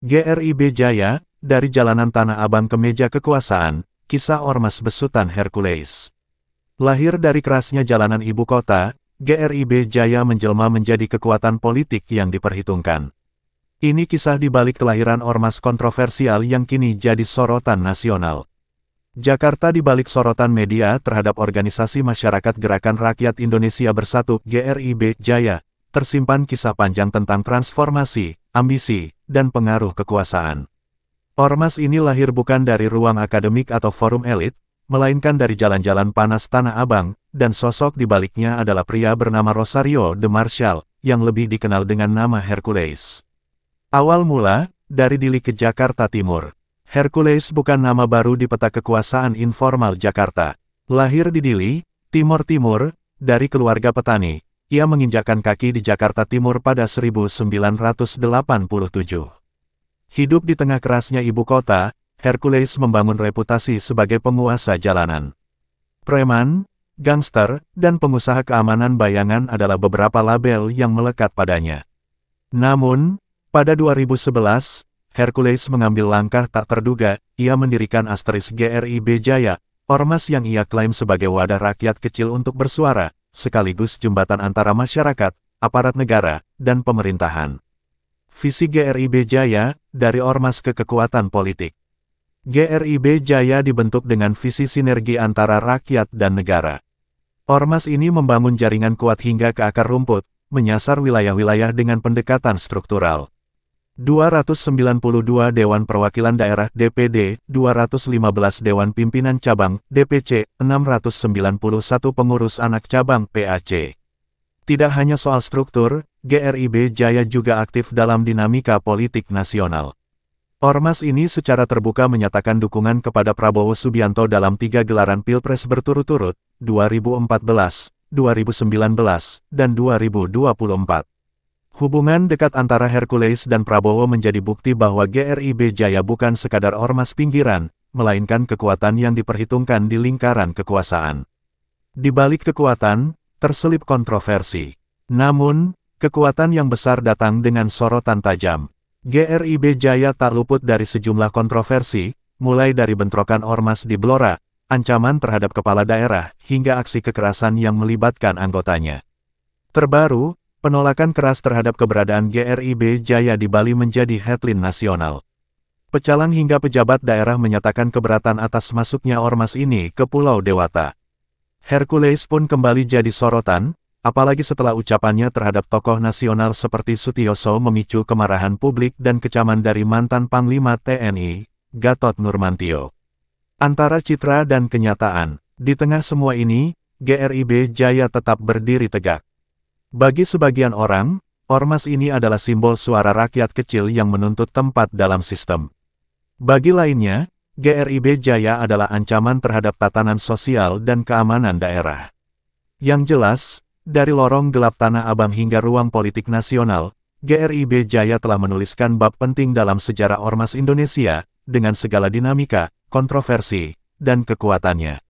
GRIB Jaya, dari jalanan Tanah Abang ke meja kekuasaan, kisah ormas besutan Hercules. Lahir dari kerasnya jalanan ibu kota, GRIB Jaya menjelma menjadi kekuatan politik yang diperhitungkan. Ini kisah di balik kelahiran ormas kontroversial yang kini jadi sorotan nasional. Jakarta di balik sorotan media terhadap organisasi masyarakat Gerakan Rakyat Indonesia Bersatu GRIB Jaya, tersimpan kisah panjang tentang transformasi, ambisi, dan pengaruh kekuasaan. Ormas ini lahir bukan dari ruang akademik atau forum elit, melainkan dari jalan-jalan panas Tanah Abang, dan sosok di baliknya adalah pria bernama Rosario de Marshall, yang lebih dikenal dengan nama Hercules. Awal mula, dari Dili ke Jakarta Timur. Hercules bukan nama baru di peta kekuasaan informal Jakarta. Lahir di Dili, Timur Timur, dari keluarga petani, ia menginjakkan kaki di Jakarta Timur pada 1987. Hidup di tengah kerasnya ibu kota, Hercules membangun reputasi sebagai penguasa jalanan. Preman, gangster, dan pengusaha keamanan bayangan adalah beberapa label yang melekat padanya. Namun, pada 2011, Hercules mengambil langkah tak terduga, ia mendirikan GRIB Jaya, ormas yang ia klaim sebagai wadah rakyat kecil untuk bersuara, sekaligus jembatan antara masyarakat, aparat negara, dan pemerintahan. Visi GRIB Jaya, dari ormas ke kekuatan politik. GRIB Jaya dibentuk dengan visi sinergi antara rakyat dan negara. Ormas ini membangun jaringan kuat hingga ke akar rumput, menyasar wilayah-wilayah dengan pendekatan struktural. 292 Dewan Perwakilan Daerah DPD, 215 Dewan Pimpinan Cabang DPC, 691 pengurus anak cabang PAC. Tidak hanya soal struktur, GRIB Jaya juga aktif dalam dinamika politik nasional. Ormas ini secara terbuka menyatakan dukungan kepada Prabowo Subianto dalam 3 gelaran Pilpres berturut-turut, 2014, 2019, dan 2024. Hubungan dekat antara Hercules dan Prabowo menjadi bukti bahwa GRIB Jaya bukan sekadar ormas pinggiran, melainkan kekuatan yang diperhitungkan di lingkaran kekuasaan. Di balik kekuatan, terselip kontroversi. Namun, kekuatan yang besar datang dengan sorotan tajam. GRIB Jaya tak luput dari sejumlah kontroversi, mulai dari bentrokan ormas di Blora, ancaman terhadap kepala daerah, hingga aksi kekerasan yang melibatkan anggotanya. Terbaru, penolakan keras terhadap keberadaan GRIB Jaya di Bali menjadi headline nasional. Pecalang hingga pejabat daerah menyatakan keberatan atas masuknya ormas ini ke Pulau Dewata. Hercules pun kembali jadi sorotan, apalagi setelah ucapannya terhadap tokoh nasional seperti Sutioso memicu kemarahan publik dan kecaman dari mantan Panglima TNI, Gatot Nurmantio. Antara citra dan kenyataan, di tengah semua ini, GRIB Jaya tetap berdiri tegak. Bagi sebagian orang, ormas ini adalah simbol suara rakyat kecil yang menuntut tempat dalam sistem. Bagi lainnya, GRIB Jaya adalah ancaman terhadap tatanan sosial dan keamanan daerah. Yang jelas, dari lorong gelap Tanah Abang hingga ruang politik nasional, GRIB Jaya telah menuliskan bab penting dalam sejarah ormas Indonesia, dengan segala dinamika, kontroversi, dan kekuatannya.